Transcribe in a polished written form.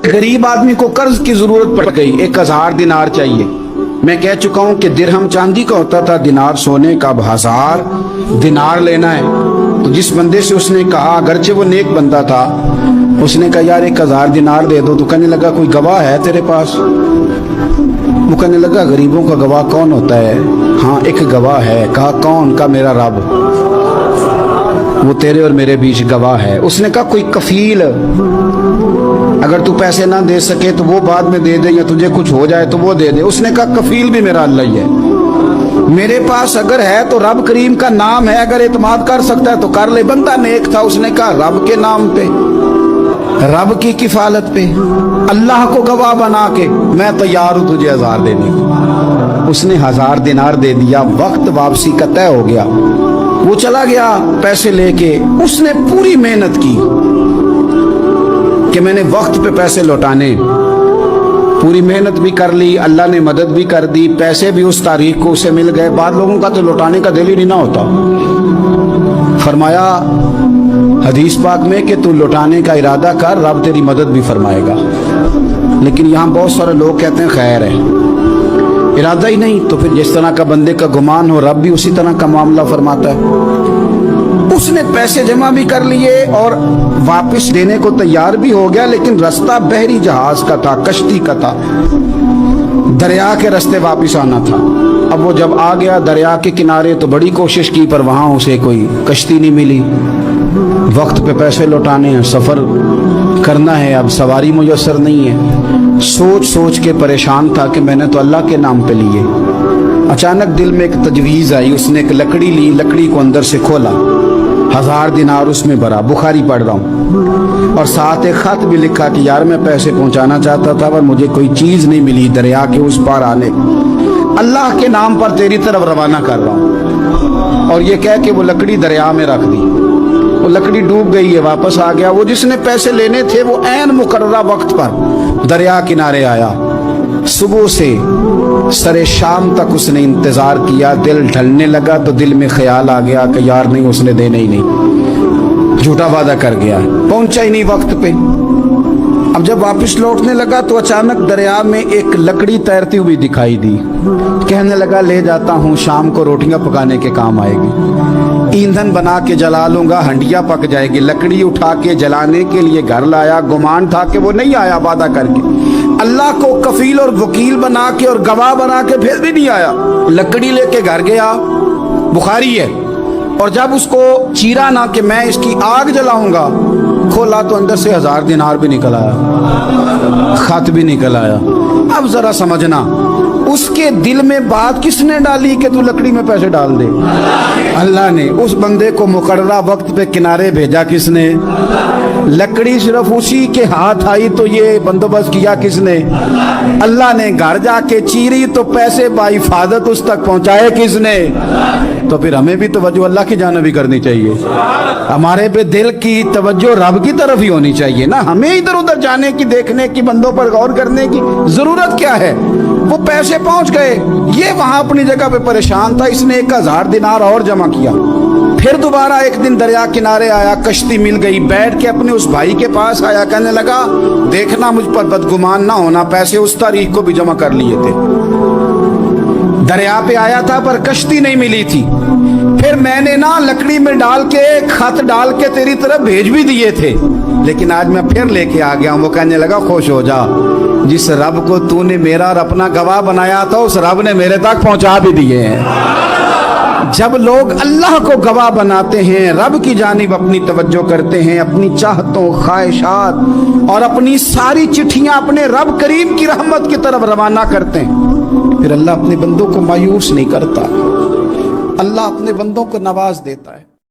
गरीब आदमी को कर्ज की जरूरत पड़ गई, 1000 दिनार चाहिए। मैं कह चुका हूं कि दिरहम चांदी का होता था, दिनार सोने का। अब 1000 दिनार लेना है। तो जिस बंदे से उसने कहा, अगरचे वो नेक बंदा था, उसने कहा यार 1000 दिनार दे दो। तो कहने लगा कोई गवाह है तेरे पास? वो कहने लगा गरीबों का गवाह कौन होता है? हाँ एक गवाह है। कहा कौन? का मेरा रब, वो तेरे और मेरे बीच गवाह है। उसने कहा कोई कफील, अगर तू पैसे ना दे सके तो वो बाद में दे दे, या तुझे कुछ हो जाए तो वो दे दे। उसने कहा कफील भी मेरा अल्लाह ही है। मेरे पास अगर है तो रब करीम का नाम है, अगर एतमाद कर सकता है तो कर ले। बंदा नेक था, उसने कहा रब के नाम पे, रब की किफालत पे, अल्लाह को गवाह बना के मैं तैयार हूं तुझे 1000 देने को। उसने 1000 दिनार दे दिया। वक्त वापसी का तय हो गया। वो चला गया पैसे लेके। उसने पूरी मेहनत की कि मैंने वक्त पे पैसे लौटाने, पूरी मेहनत भी कर ली, अल्लाह ने मदद भी कर दी, पैसे भी उस तारीख को उसे मिल गए। बाद लोगों का तो लौटाने का दिल ही नहीं ना होता। फरमाया हदीस पाक में कि तू लौटाने का इरादा कर, रब तेरी मदद भी फरमाएगा। लेकिन यहाँ बहुत सारे लोग कहते हैं खैर है, इरादा ही नहीं। तो फिर जिस तरह का बंदे का गुमान हो, रब भी उसी तरह का मामला फरमाता है। उसने पैसे जमा भी कर लिए और वापस देने को तैयार भी हो गया, लेकिन रास्ता बहरी जहाज का था, कश्ती का था, दरिया के रास्ते वापस आना था। अब वो जब आ गया दरिया के किनारे तो बड़ी कोशिश की, पर वहां उसे कोई कश्ती नहीं मिली। वक्त पे पैसे लौटाने हैं, सफर करना है, अब सवारी मुयस्सर नहीं है। सोच सोच के परेशान था कि मैंने तो अल्लाह के नाम पे लिए। अचानक दिल में एक तजवीज़ आई। उसने एक लकड़ी ली, लकड़ी को अंदर से खोला, 1000 दिनार उसमें भरा। बुखारी पढ़ रहा हूँ, और साथ एक खत भी लिखा कि यार मैं पैसे पहुंचाना चाहता था पर मुझे कोई चीज नहीं मिली, दरिया के उस पार आने, अल्लाह के नाम पर तेरी तरफ रवाना कर रहा हूँ। और ये कह के वो लकड़ी दरिया में रख दी। वो लकड़ी डूब गई है, वापस आ गया। वो जिसने पैसे लेने थे वो ऐन मुकर्ररा वक्त पर दरिया किनारे आया। सुबह से सरे शाम तक उसने इंतजार किया। दिल ढलने लगा तो दिल में ख्याल आ गया कि यार नहीं, उसने देने ही नहीं, झूठा वादा कर गया, पहुंचा ही नहीं वक्त पे। अब जब वापस लौटने लगा तो अचानक दरिया में एक लकड़ी तैरती हुई दिखाई दी। कहने लगा ले जाता हूँ, शाम को रोटियां पकाने के काम आएगी, ईंधन बना के जला लूंगा, हंडिया पक जाएगी। लकड़ी उठा के जलाने के लिए घर लाया। गुमान था कि वो नहीं आया वादा करके, अल्लाह को कफील और वकील बना के और गवाह बना के फिर भी नहीं आया। लकड़ी लेके घर गया, बुखारी है, और जब उसको चीरा ना कि मैं इसकी आग जलाऊंगा, खोला तो अंदर से 1000 दिनार भी निकल आया, खत भी निकल आया। अब जरा समझना, उसके दिल में बात किसने डाली कि तू लकड़ी में पैसे डाल दे? अल्लाह ने। उस बंदे को मुकर्ररा वक्त पे किनारे भेजा किसने? लकड़ी सिर्फ उसी के हाथ आई तो ये बंदोबस्त किया किसने? अल्लाह ने। घर जाके चीरी तो पैसे बाहिफाजत उस तक पहुंचाए किसने? तो फिर हमें भी तवज्जो अल्लाह की जानिब भी करनी चाहिए। हमारे पे दिल की तवज्जो रब की तरफ ही होनी चाहिए ना। हमें इधर उधर जाने की, देखने की, बंदों पर गौर करने की जरूरत क्या है? वो पैसे पहुंच गए, ये वहां अपनी जगह पे परेशान था। इसने 1000 दिनार और जमा किया। फिर दोबारा एक दिन दरिया किनारे आया, कश्ती मिल गई, बैठ के अपने उस भाई के पास आया। कहने लगा देखना मुझ पर बदगुमान ना होना, पैसे उस तारीख को भी जमा कर लिए थे। दरिया पे आया था पर कश्ती नहीं मिली थी। फिर मैंने ना लकड़ी में डाल के, खत डाल के तेरी तरफ भेज भी दिए थे, लेकिन आज मैं फिर लेके आ गया हूं। वो कहने लगा खुश हो जा, जिस रब को तूने मेरा और अपना गवाह बनाया था उस रब ने मेरे तक पहुंचा भी दिए हैं। जब लोग अल्लाह को गवाह बनाते हैं, रब की जानिब अपनी तवज्जो करते हैं, अपनी चाहतों, ख्वाहिशात और अपनी सारी चिट्ठियां अपने रब करीम की रहमत की तरफ रवाना करते हैं, फिर अल्लाह अपने बंदों को मायूस नहीं करता, अल्लाह अपने बंदों को नवाज देता है।